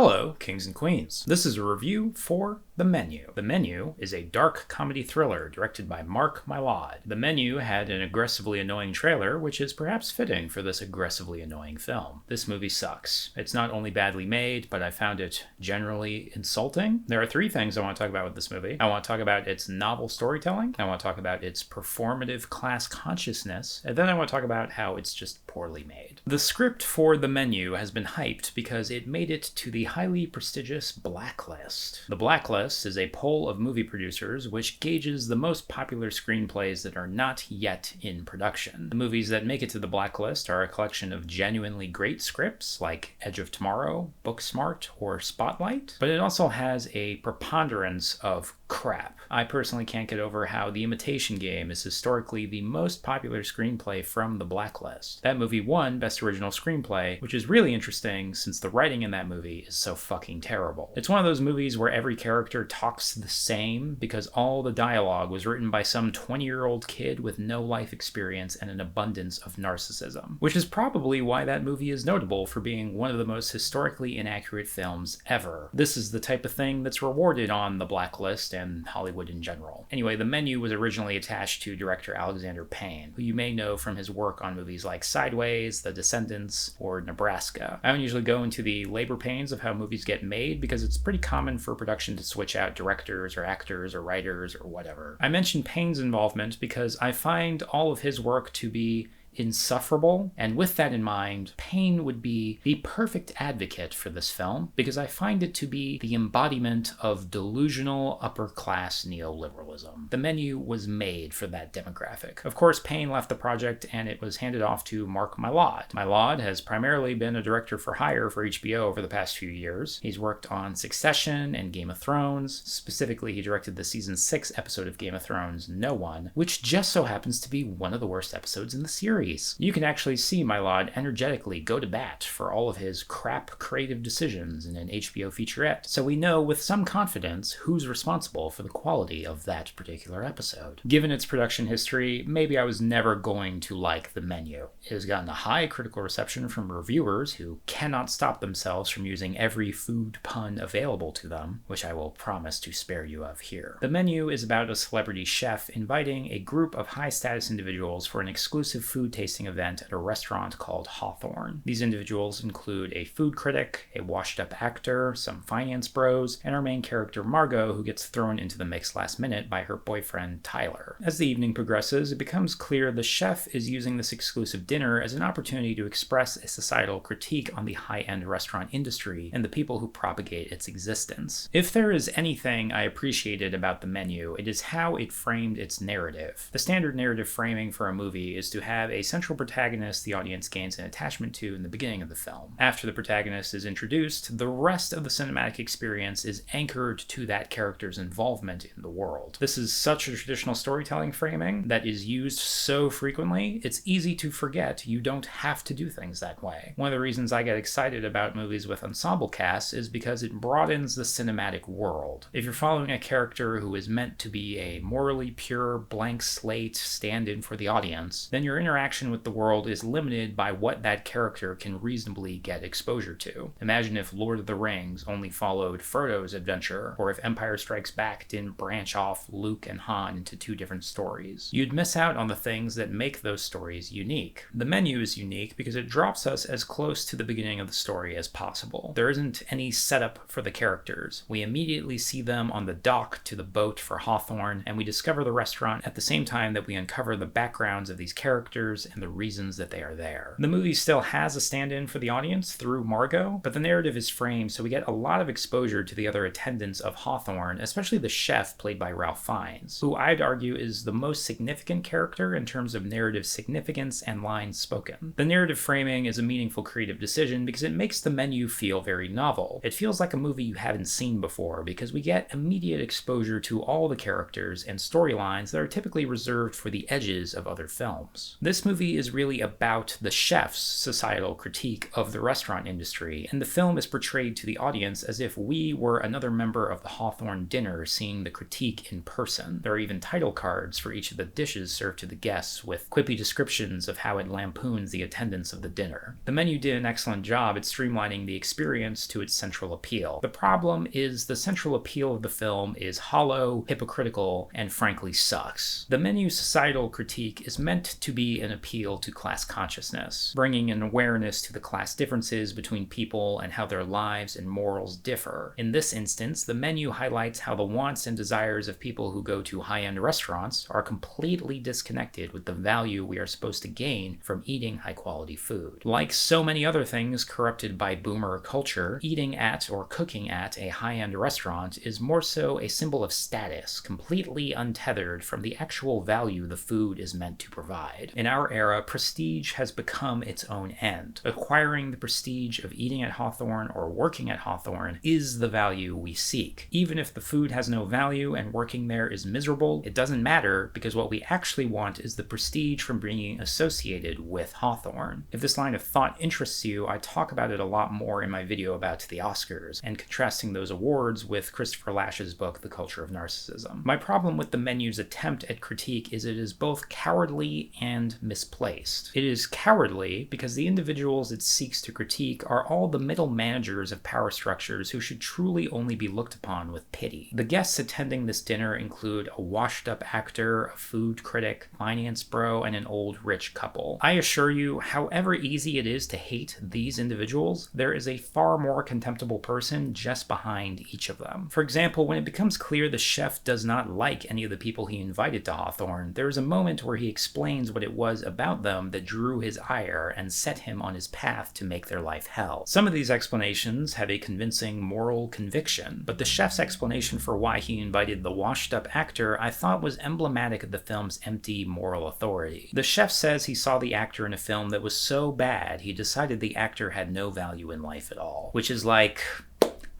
Hello, kings and queens. This is a review for The Menu. The Menu is a dark comedy thriller directed by Mark Mylod. The Menu had an aggressively annoying trailer, which is perhaps fitting for this aggressively annoying film. This movie sucks. It's not only badly made, but I found it generally insulting. There are three things I want to talk about with this movie. I want to talk about its novel storytelling, I want to talk about its performative class consciousness, and then I want to talk about how it's just poorly made. The script for The Menu has been hyped because it made it to the highly prestigious Blacklist. The Blacklist is a poll of movie producers which gauges the most popular screenplays that are not yet in production. The movies that make it to the Blacklist are a collection of genuinely great scripts like Edge of Tomorrow, Booksmart, or Spotlight, but it also has a preponderance of crap. I personally can't get over how The Imitation Game is historically the most popular screenplay from the Blacklist. That movie won Best Original Screenplay, which is really interesting since the writing in that movie is so fucking terrible. It's one of those movies where every character talks the same because all the dialogue was written by some 20-year-old kid with no life experience and an abundance of narcissism, which is probably why that movie is notable for being one of the most historically inaccurate films ever. This is the type of thing that's rewarded on the Blacklist and Hollywood in general. Anyway, The Menu was originally attached to director Alexander Payne, who you may know from his work on movies like Sideways, The Descendants, or Nebraska. I don't usually go into the labor pains of how movies get made because it's pretty common for production to switch out directors or actors or writers or whatever. I mention Payne's involvement because I find all of his work to be insufferable, and with that in mind, Payne would be the perfect advocate for this film because I find it to be the embodiment of delusional upper-class neoliberalism. The Menu was made for that demographic. Of course, Payne left the project and it was handed off to Mark Mylod. Mylod has primarily been a director for hire for HBO over the past few years. He's worked on Succession and Game of Thrones. Specifically, he directed the season 6 episode of Game of Thrones, No One, which just so happens to be one of the worst episodes in the series. You can actually see Mylod energetically go to bat for all of his crap creative decisions in an HBO featurette, so we know with some confidence who's responsible for the quality of that particular episode. Given its production history, maybe I was never going to like The Menu. It has gotten a high critical reception from reviewers who cannot stop themselves from using every food pun available to them, which I will promise to spare you of here. The Menu is about a celebrity chef inviting a group of high-status individuals for an exclusive food tasting event at a restaurant called Hawthorne. These individuals include a food critic, a washed-up actor, some finance bros, and our main character Margot, who gets thrown into the mix last minute by her boyfriend Tyler. As the evening progresses, it becomes clear the chef is using this exclusive dinner as an opportunity to express a societal critique on the high-end restaurant industry and the people who propagate its existence. If there is anything I appreciated about The Menu, it is how it framed its narrative. The standard narrative framing for a movie is to have a central protagonist the audience gains an attachment to in the beginning of the film. After the protagonist is introduced, the rest of the cinematic experience is anchored to that character's involvement in the world. This is such a traditional storytelling framing that is used so frequently, it's easy to forget you don't have to do things that way. One of the reasons I get excited about movies with ensemble casts is because it broadens the cinematic world. If you're following a character who is meant to be a morally pure, blank slate stand-in for the audience, then your interaction with the world is limited by what that character can reasonably get exposure to. Imagine if Lord of the Rings only followed Frodo's adventure, or if Empire Strikes Back didn't branch off Luke and Han into two different stories. You'd miss out on the things that make those stories unique. The Menu is unique because it drops us as close to the beginning of the story as possible. There isn't any setup for the characters. We immediately see them on the dock to the boat for Hawthorne, and we discover the restaurant at the same time that we uncover the backgrounds of these characters and the reasons that they are there. The movie still has a stand-in for the audience through Margot, but the narrative is framed so we get a lot of exposure to the other attendants of Hawthorne, especially the chef played by Ralph Fiennes, who I'd argue is the most significant character in terms of narrative significance and lines spoken. The narrative framing is a meaningful creative decision because it makes The Menu feel very novel. It feels like a movie you haven't seen before because we get immediate exposure to all the characters and storylines that are typically reserved for the edges of other films. This movie is really about the chef's societal critique of the restaurant industry, and the film is portrayed to the audience as if we were another member of the Hawthorne dinner seeing the critique in person. There are even title cards for each of the dishes served to the guests with quippy descriptions of how it lampoons the attendance of the dinner. The menu did an excellent job at streamlining the experience to its central appeal. The problem is the central appeal of the film is hollow, hypocritical, and frankly sucks. The menu's societal critique is meant to be an appeal to class consciousness, bringing an awareness to the class differences between people and how their lives and morals differ. In this instance, the menu highlights how the wants and desires of people who go to high-end restaurants are completely disconnected with the value we are supposed to gain from eating high-quality food. Like so many other things corrupted by boomer culture, eating at or cooking at a high-end restaurant is more so a symbol of status, completely untethered from the actual value the food is meant to provide. In our era, prestige has become its own end. Acquiring the prestige of eating at Hawthorne or working at Hawthorne is the value we seek. Even if the food has no value and working there is miserable, it doesn't matter because what we actually want is the prestige from being associated with Hawthorne. If this line of thought interests you, I talk about it a lot more in my video about the Oscars and contrasting those awards with Christopher Lasch's book, The Culture of Narcissism. My problem with the menu's attempt at critique is it is both cowardly and misplaced. It is cowardly because the individuals it seeks to critique are all the middle managers of power structures who should truly only be looked upon with pity. The guests attending this dinner include a washed-up actor, a food critic, finance bro, and an old rich couple. I assure you, however easy it is to hate these individuals, there is a far more contemptible person just behind each of them. For example, when it becomes clear the chef does not like any of the people he invited to Hawthorne, there is a moment where he explains what it was about them that drew his ire and set him on his path to make their life hell. Some of these explanations have a convincing moral conviction, but the chef's explanation for why he invited the washed-up actor I thought was emblematic of the film's empty moral authority. The chef says he saw the actor in a film that was so bad he decided the actor had no value in life at all, which is like,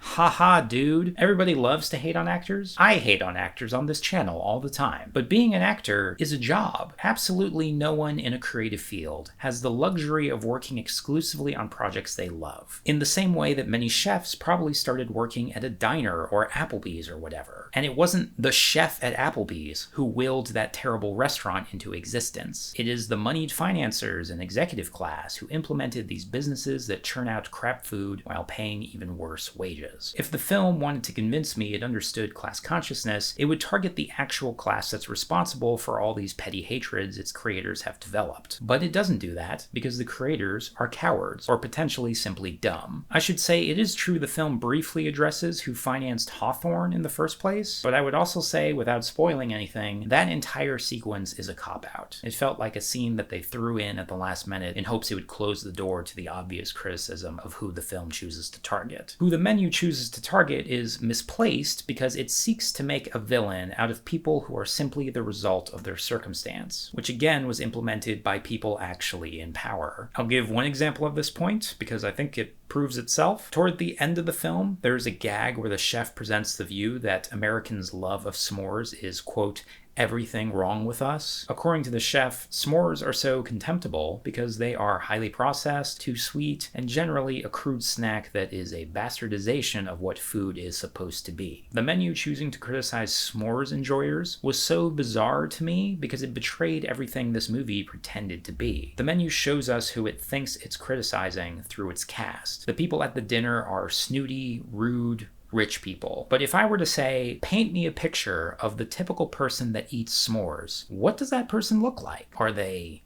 haha, dude. Everybody loves to hate on actors. I hate on actors on this channel all the time. But being an actor is a job. Absolutely no one in a creative field has the luxury of working exclusively on projects they love. In the same way that many chefs probably started working at a diner or Applebee's or whatever. And it wasn't the chef at Applebee's who willed that terrible restaurant into existence. It is the moneyed financiers and executive class who implemented these businesses that churn out crap food while paying even worse wages. If the film wanted to convince me it understood class consciousness, it would target the actual class that's responsible for all these petty hatreds its creators have developed. But it doesn't do that because the creators are cowards, or potentially simply dumb. I should say it is true the film briefly addresses who financed Hawthorne in the first place, but I would also say, without spoiling anything, that entire sequence is a cop-out. It felt like a scene that they threw in at the last minute in hopes it would close the door to the obvious criticism of who the film chooses to target. Who the menu chooses to target is misplaced because it seeks to make a villain out of people who are simply the result of their circumstance, which again was implemented by people actually in power. I'll give one example of this point because I think it proves itself. Toward the end of the film, there's a gag where the chef presents the view that Americans' love of s'mores is, quote, everything wrong with us. According to the chef, s'mores are so contemptible because they are highly processed, too sweet, and generally a crude snack that is a bastardization of what food is supposed to be. The menu choosing to criticize s'mores enjoyers was so bizarre to me because it betrayed everything this movie pretended to be. The menu shows us who it thinks it's criticizing through its cast. The people at the dinner are snooty, rude, rich people. But if I were to say, paint me a picture of the typical person that eats s'mores, what does that person look like? Are they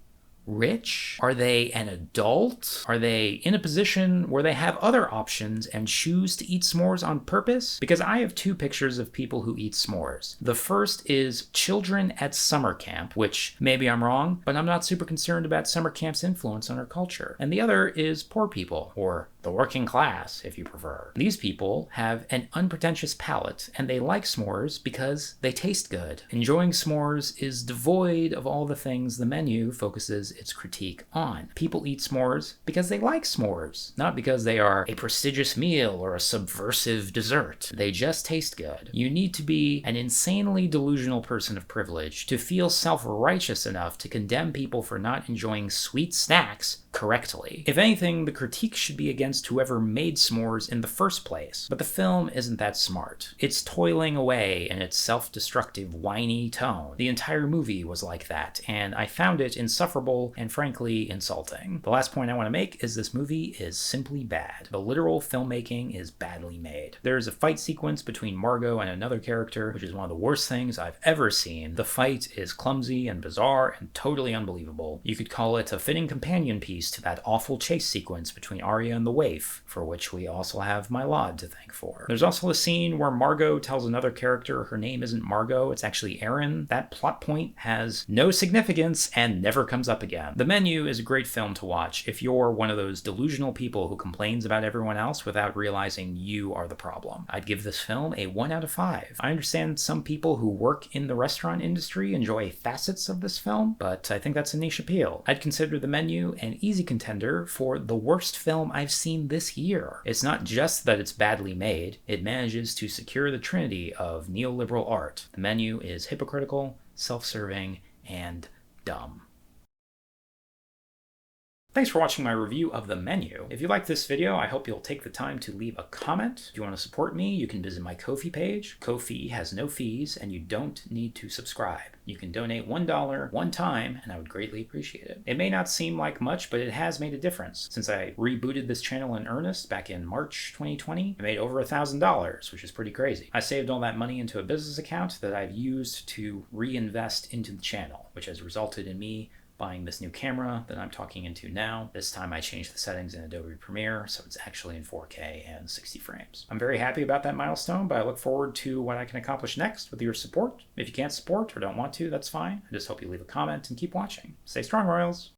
rich? Are they an adult? Are they in a position where they have other options and choose to eat s'mores on purpose? Because I have two pictures of people who eat s'mores. The first is children at summer camp, which maybe I'm wrong, but I'm not super concerned about summer camp's influence on our culture. And the other is poor people, or the working class, if you prefer. These people have an unpretentious palate, and they like s'mores because they taste good. Enjoying s'mores is devoid of all the things the menu focuses its critique on. People eat s'mores because they like s'mores, not because they are a prestigious meal or a subversive dessert. They just taste good. You need to be an insanely delusional person of privilege to feel self-righteous enough to condemn people for not enjoying sweet snacks correctly. If anything, the critique should be against whoever made s'mores in the first place. But the film isn't that smart. It's toiling away in its self-destructive, whiny tone. The entire movie was like that, and I found it insufferable and frankly insulting. The last point I want to make is this movie is simply bad. The literal filmmaking is badly made. There's a fight sequence between Margot and another character, which is one of the worst things I've ever seen. The fight is clumsy and bizarre and totally unbelievable. You could call it a fitting companion piece to that awful chase sequence between Arya and the waif, for which we also have my Lod to thank for. There's also a scene where Margot tells another character her name isn't Margot, it's actually Erin. That plot point has no significance and never comes up again. The Menu is a great film to watch if you're one of those delusional people who complains about everyone else without realizing you are the problem. I'd give this film a 1 out of 5. I understand some people who work in the restaurant industry enjoy facets of this film, but I think that's a niche appeal. I'd consider The Menu an easy contender for the worst film I've seen this year. It's not just that it's badly made, it manages to secure the trinity of neoliberal art. The Menu is hypocritical, self-serving, and dumb. Thanks for watching my review of The Menu. If you liked this video, I hope you'll take the time to leave a comment. If you want to support me, you can visit my Ko-fi page. Ko-fi has no fees, and you don't need to subscribe. You can donate $1 one time, and I would greatly appreciate it. It may not seem like much, but it has made a difference. Since I rebooted this channel in earnest back in March 2020, I made over $1,000, which is pretty crazy. I saved all that money into a business account that I've used to reinvest into the channel, which has resulted in me buying this new camera that I'm talking into now. This time I changed the settings in Adobe Premiere, so it's actually in 4K and 60 frames. I'm very happy about that milestone, but I look forward to what I can accomplish next with your support. If you can't support or don't want to, that's fine. I just hope you leave a comment and keep watching. Stay strong, Royals!